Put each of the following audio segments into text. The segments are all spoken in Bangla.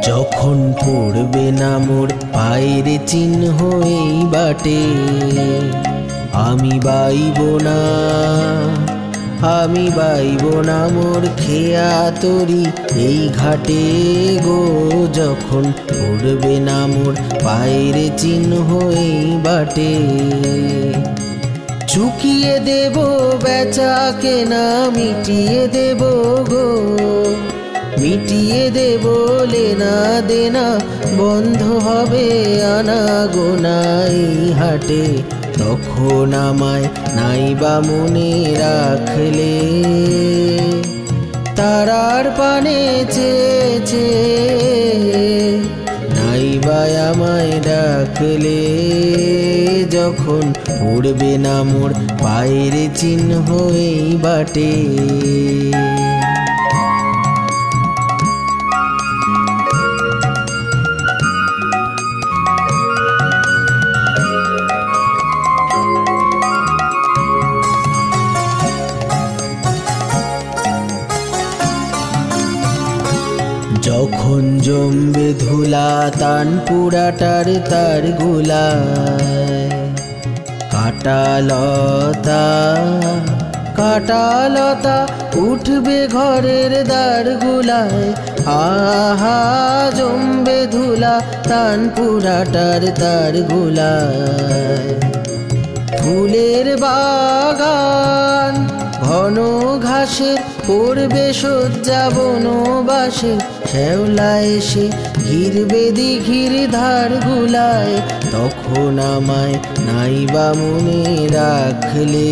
যখন পড়বে না মোর পায়ের চিহ্ন এই বাটে, আমি বাইব না, আমি বাইব না মোর খেয়া তরি এই ঘাটে গো। যখন পড়বে না মোর পায়ের চিহ্ন এই বাটে, চুকিয়ে দেব বেচা কেনা মিটিয়ে দেব গো, মিটিয়ে দেব লেনা দেনা, বন্ধ হবে আনা গোনা এই হাটে। তখন আমায় নাইবা মনে রাখলে, তারার পানে চেয়েছে নাইবা আমায় ডাকলে। যখন পড়বে না মোর পায়ের চিহ্ন এই বাটে, যখন জমবে ধুলা তান পুরাটার তার গুলায়, কাটালতা কাটালতা উঠবে ঘরের দ্বার গুলায়। আহা জমবে ধুলা তান পুরাটার তার গুলায়। ফুলের বাগান ঘন ঘাসের পড়বে শয্যা বনবাসে, শ্যাওলা এসে ঘিরবে দিঘির ধার গুলায়। তখন আমায় নাইবা মনে রাখলে,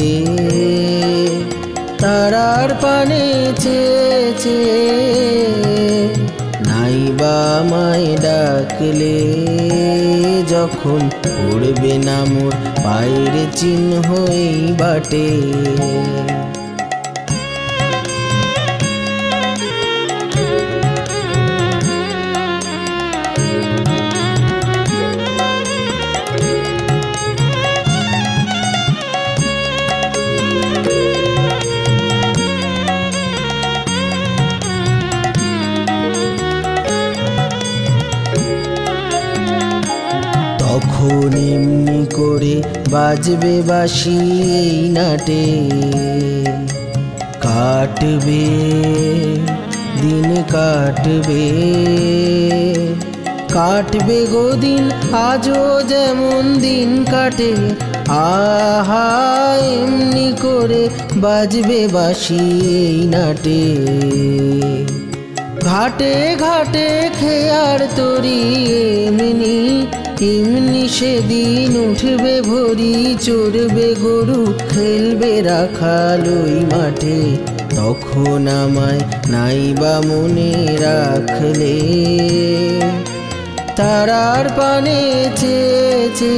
তারার পানে চেয়েছে নাইবা আমায় ডাকলে। যখন পড়বে না মোর পায়ের চিহ্ন এই বাটে, তখন এমনি করে বাজবে বাঁশি এই নাটে। কাটবে দিন কাটবে, কাটবে গো দিন আজও যেমন দিন কাটে। আহা এমনি করে বাজবে বাঁশি এই নাটে। ঘাটে ঘাটে খেয়ার তরি এমনি এমনি সেদিন উঠবে ভরি, চড়বে গরু খেলবে রাখাল ওই মাঠে। তখন আমায় নাইবা মনে রাখলে, তারার পানে চেয়েছে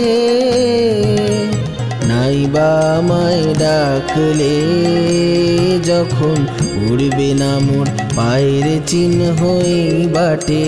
নাইবা আমায় ডাকলে। যখন উড়বে না মোর পায়ের চিহ্ন এই বাটে,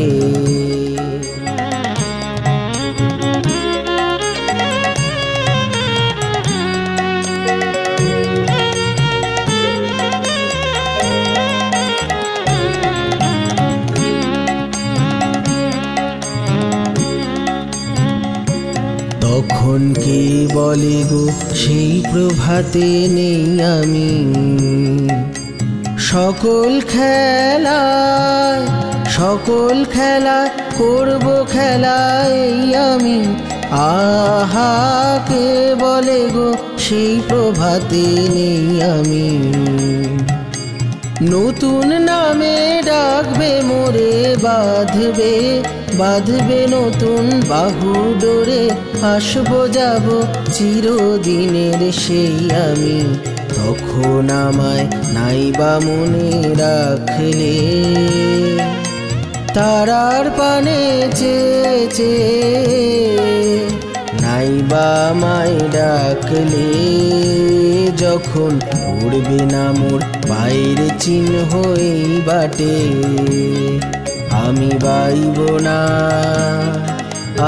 তখন কে বলে গো সেই প্রভাতে নেই আমি। সকল খেলায় সকল খেলা করব খেলায় আমি। আহা কে বলে গো সেই প্রভাতে নেই আমি। নতুন নামে ডাকবে মোরে বাঁধবে বাঁধবে নতুন বাহু ডোরে। আসবো যাব চিরদিনের সেই আমি। তখন আমায় নাইবা মনে রাখলে, তারার পানে চেয়েছে নাইবা আমায় ডাকলে। যখন পড়বে না মোর পায়ের চিহ্ন এই বাটে, আমি বাইব না,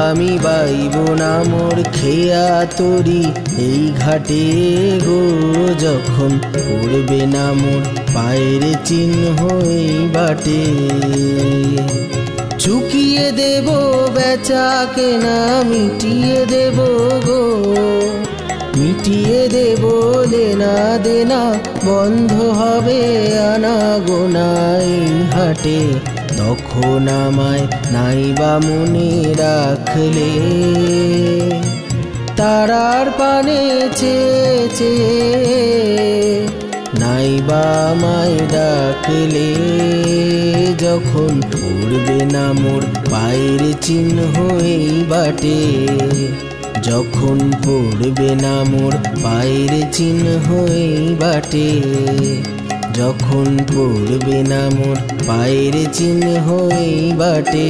আমি বাইব না মোর খেয়া তরি এই ঘাটে গো। যখন পড়বে না মোর পায়ের চিহ্ন এই বাটে, চুকিয়ে দেব বেচা কেনা মিটিয়ে দেব গো, মিটিয়ে দেব দেনা দেনা, বন্ধ হবে আনাগোনা এই হাটে। তখন আমায় নাইবা মনে রাখলে, তারার পানে চেয়ে চেয়ে নাইবা আমায় ডাকলে। যখন পড়বে না মোর পায়ের চিহ্ন এই বাটে, যখন পড়বে না মোর পায়ের চিহ্ন এই বাটে, যখন পড়বে না মোর পায়ের চিহ্ন এই বাটে।